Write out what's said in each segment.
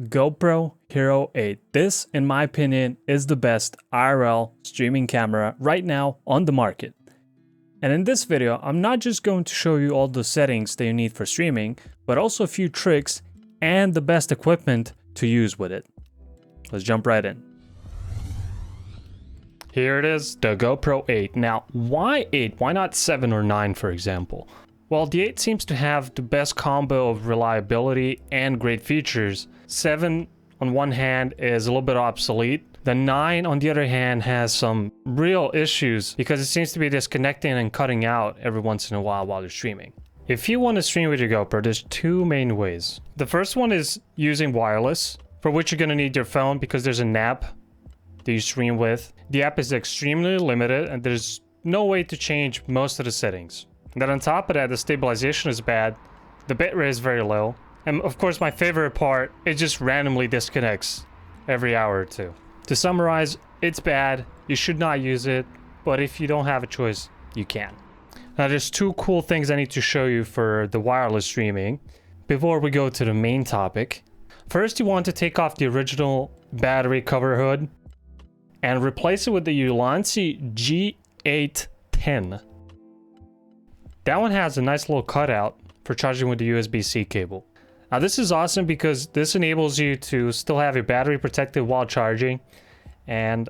GoPro Hero 8. This, in my opinion, is the best IRL streaming camera right now on the market. And in this video, I'm not just going to show you all the settings that you need for streaming, but also a few tricks and the best equipment to use with it. Let's jump right in. Here it is, the GoPro 8. Now, why 8? Why not 7 or 9, for example? While the 8 seems to have the best combo of reliability and great features, 7 on one hand is a little bit obsolete. The 9 on the other hand has some real issues because it seems to be disconnecting and cutting out every once in a while you're streaming. If you want to stream with your GoPro, there's two main ways. The first one is using wireless, for which you're going to need your phone because there's an app that you stream with. The app is extremely limited and there's no way to change most of the settings. And then on top of that, the stabilization is bad, the bitrate is very low, and of course my favorite part, it just randomly disconnects every hour or two. To summarize, it's bad, you should not use it, but if you don't have a choice, you can. Now there's two cool things I need to show you for the wireless streaming before we go to the main topic. First, you want to take off the original battery cover hood and replace it with the Ulanzi G810. That one has a nice little cutout for charging with the USB-C cable. Now this is awesome because this enables you to still have your battery protected while charging, and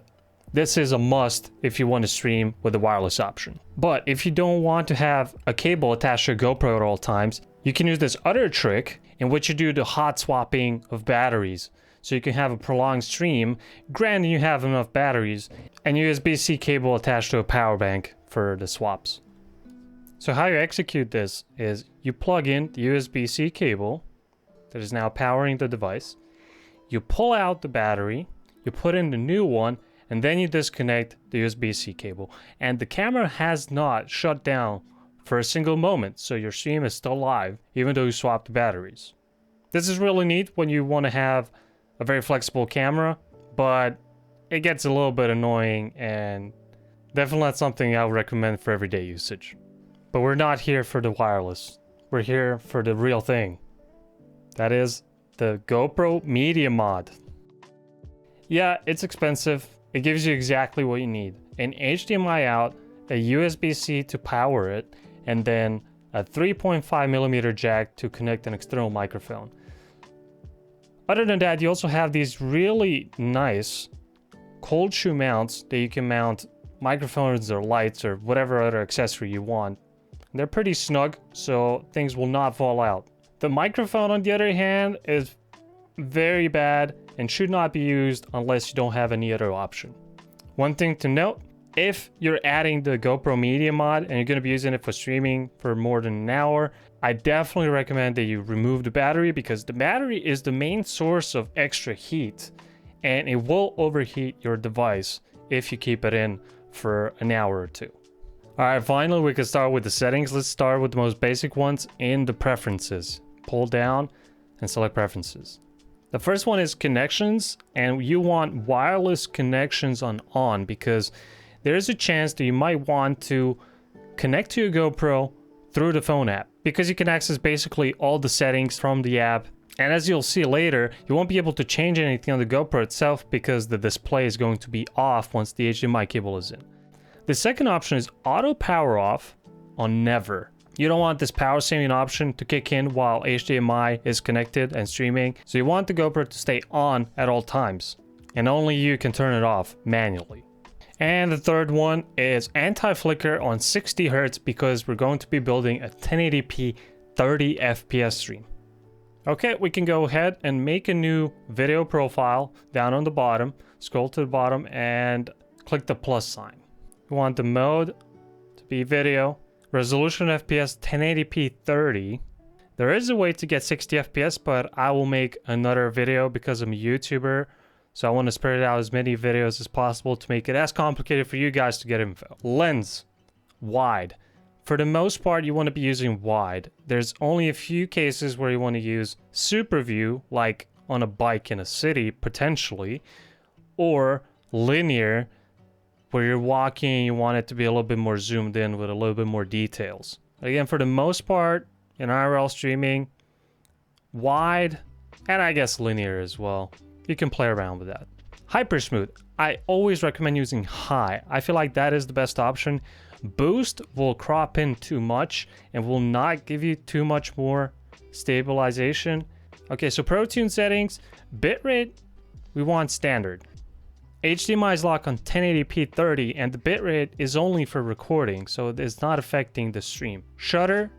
this is a must if you want to stream with the wireless option. But if you don't want to have a cable attached to your GoPro at all times, you can use this other trick in which you do the hot swapping of batteries. So you can have a prolonged stream, granted you have enough batteries, and USB-C cable attached to a power bank for the swaps. So how you execute this is you plug in the USB-C cable that is now powering the device, you pull out the battery, you put in the new one, and then you disconnect the USB-C cable. And the camera has not shut down for a single moment, so your stream is still live, even though you swapped the batteries. This is really neat when you want to have a very flexible camera, but it gets a little bit annoying and definitely not something I would recommend for everyday usage. But we're not here for the wireless. We're here for the real thing. That is the GoPro Media Mod. Yeah, it's expensive. It gives you exactly what you need. An HDMI out, a USB-C to power it, and then a 3.5mm jack to connect an external microphone. Other than that, you also have these really nice cold shoe mounts that you can mount microphones or lights or whatever other accessory you want. They're pretty snug, so things will not fall out. The microphone, on the other hand, is very bad and should not be used unless you don't have any other option. One thing to note, if you're adding the GoPro Media Mod and you're going to be using it for streaming for more than an hour, I definitely recommend that you remove the battery because the battery is the main source of extra heat and it will overheat your device if you keep it in for an hour or two. Alright, finally we can start with the settings. Let's start with the most basic ones in the preferences. Pull down and select preferences. The first one is connections, and you want wireless connections on because there's a chance that you might want to connect to your GoPro through the phone app because you can access basically all the settings from the app. And as you'll see later, you won't be able to change anything on the GoPro itself because the display is going to be off once the HDMI cable is in. The second option is auto power off on never. You don't want this power saving option to kick in while HDMI is connected and streaming. So you want the GoPro to stay on at all times and only you can turn it off manually. And the third one is anti-flicker on 60 Hz because we're going to be building a 1080p 30 FPS stream. Okay, we can go ahead and make a new video profile down on the bottom, scroll to the bottom and click the plus sign. We want the mode to be video, resolution FPS 1080p 30. There is a way to get 60 FPS, but I will make another video because I'm a YouTuber. So I want to spread out as many videos as possible to make it as complicated for you guys to get info. Lens, wide. For the most part, you want to be using wide. There's only a few cases where you want to use super view, like on a bike in a city, potentially, or linear, where you're walking, you want it to be a little bit more zoomed in with a little bit more details. Again, for the most part, in IRL streaming, wide And I guess linear as well. You can play around with that. Hyper smooth. I always recommend using high. I feel like that is the best option. Boost will crop in too much and will not give you too much more stabilization. Okay, so Pro Tune settings, bitrate, we want standard. HDMI is locked on 1080p 30 and the bitrate is only for recording, so it's not affecting the stream. Shutter,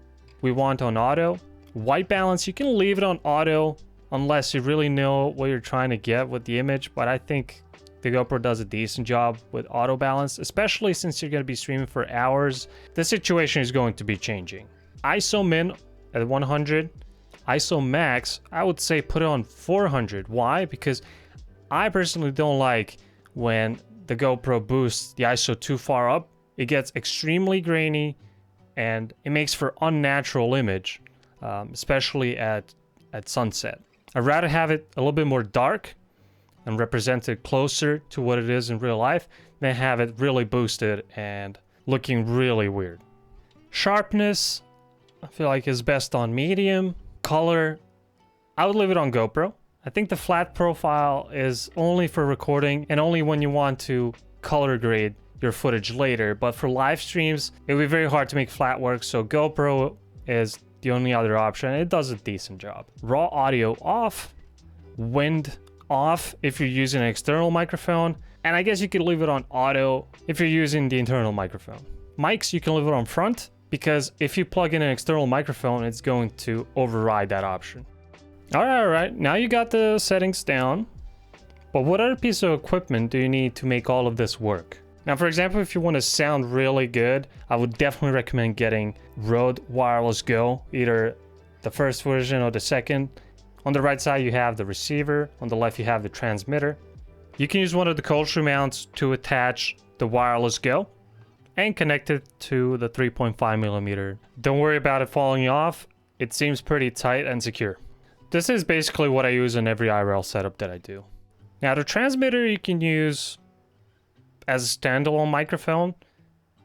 we want on auto. White balance, you can leave it on auto unless you really know what you're trying to get with the image, but I think the GoPro does a decent job with auto balance, especially since you're going to be streaming for hours. The situation is going to be changing. ISO min at 100, ISO max, I would say put it on 400. Why? Because I personally don't like when the GoPro boosts the ISO too far up. It gets extremely grainy and it makes for unnatural image, especially at sunset. I'd rather have it a little bit more dark and represent it closer to what it is in real life than have it really boosted and looking really weird. Sharpness, I feel like is best on medium. Color, I would leave it on GoPro. I think the flat profile is only for recording and only when you want to color grade your footage later. But for live streams, it would be very hard to make flat work, so GoPro is the only other option. It does a decent job. Raw audio off, wind off if you're using an external microphone, and I guess you could leave it on auto if you're using the internal microphone. Mics, you can leave it on front, because if you plug in an external microphone, it's going to override that option. All right, now you got the settings down, but what other piece of equipment do you need to make all of this work? Now, for example, if you want to sound really good, I would definitely recommend getting Rode Wireless Go, either the first version or the second. On the right side, you have the receiver. On the left, you have the transmitter. You can use one of the cold shoe mounts to attach the Wireless Go and connect it to the 3.5mm. Don't worry about it falling off. It seems pretty tight and secure. This is basically what I use in every IRL setup that I do. Now, the transmitter you can use as a standalone microphone.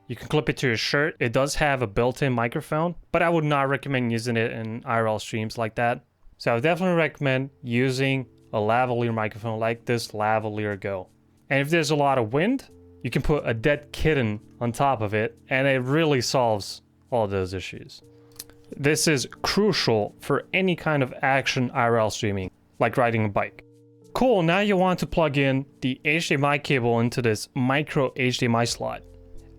You can clip it to your shirt. It does have a built-in microphone, but I would not recommend using it in IRL streams like that. So I would definitely recommend using a lavalier microphone like this lavalier Go. And if there's a lot of wind, you can put a dead kitten on top of it, and it really solves all those issues. This is crucial for any kind of action IRL streaming, like riding a bike. Cool, now you want to plug in the HDMI cable into this micro HDMI slot.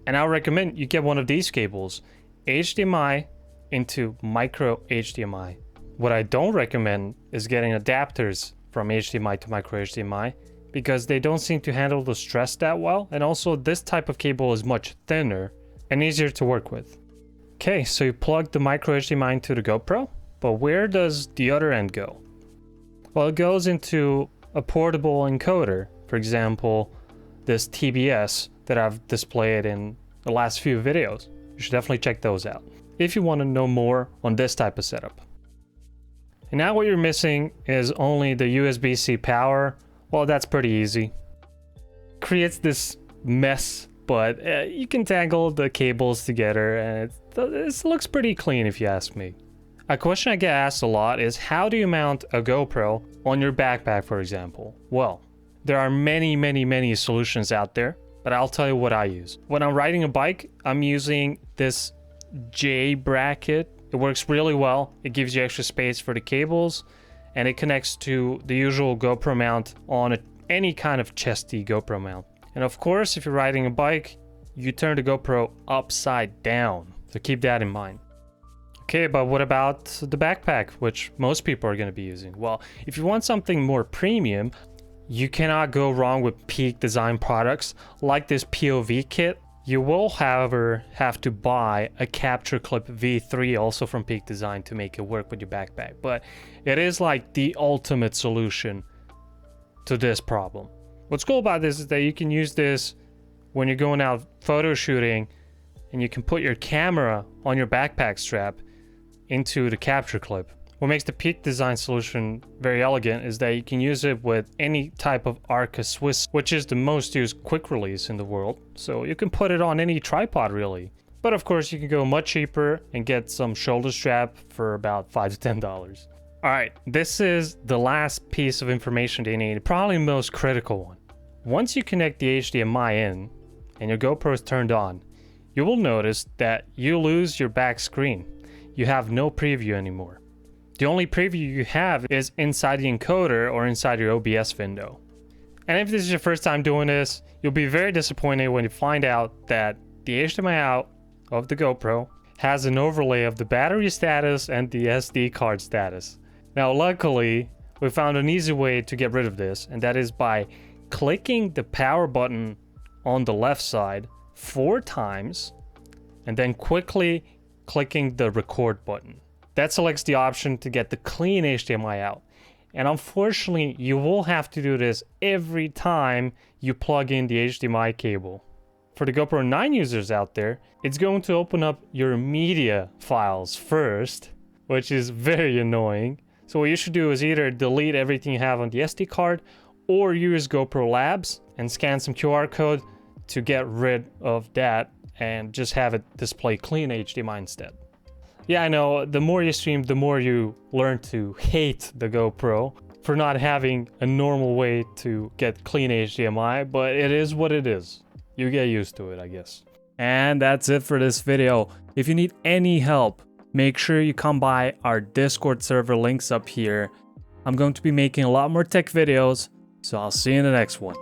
And I recommend you get one of these cables, HDMI into micro HDMI. What I don't recommend is getting adapters from HDMI to micro HDMI because they don't seem to handle the stress that well. And also this type of cable is much thinner and easier to work with. Okay, so you plug the micro HDMI into the GoPro, but where does the other end go? Well, it goes into a portable encoder. For example, this TBS that I've displayed in the last few videos. You should definitely check those out if you want to know more on this type of setup. And now what you're missing is only the USB-C power. Well, that's pretty easy. Creates this mess, but you can tangle the cables together and it looks pretty clean if you ask me. A question I get asked a lot is how do you mount a GoPro on your backpack, for example? Well, there are many solutions out there, but I'll tell you what I use. When I'm riding a bike, I'm using this J bracket. It works really well. It gives you extra space for the cables and it connects to the usual GoPro mount on any kind of chesty GoPro mount. And of course, if you're riding a bike, you turn the GoPro upside down. So keep that in mind. Okay, but what about the backpack, which most people are going to be using? Well, if you want something more premium, you cannot go wrong with Peak Design products like this POV kit. You will, however, have to buy a Capture Clip V3 also from Peak Design to make it work with your backpack. But it is like the ultimate solution to this problem. What's cool about this is that you can use this when you're going out photo shooting and you can put your camera on your backpack strap into the capture clip. What makes the Peak Design solution very elegant is that you can use it with any type of Arca Swiss, which is the most used quick release in the world. So you can put it on any tripod really. But of course you can go much cheaper and get some shoulder strap for about $5 to $10. Alright, this is the last piece of information that you need, probably the most critical one. Once you connect the HDMI in and your GoPro is turned on, you will notice that you lose your back screen. You have no preview anymore. The only preview you have is inside the encoder or inside your OBS window. And if this is your first time doing this, you'll be very disappointed when you find out that the HDMI out of the GoPro has an overlay of the battery status and the SD card status. Now, luckily, we found an easy way to get rid of this, and that is by clicking the power button on the left side 4 times, and then quickly clicking the record button. That selects the option to get the clean HDMI out. And unfortunately, you will have to do this every time you plug in the HDMI cable. For the GoPro 9 users out there, it's going to open up your media files first, which is very annoying. So what you should do is either delete everything you have on the SD card or use GoPro Labs and scan some QR code to get rid of that and just have it display clean HDMI instead. Yeah, I know, the more you stream, the more you learn to hate the GoPro for not having a normal way to get clean HDMI, but it is what it is. You get used to it, I guess. And that's it for this video. If you need any help, make sure you come by our Discord server, links up here. I'm going to be making a lot more tech videos, so I'll see you in the next one.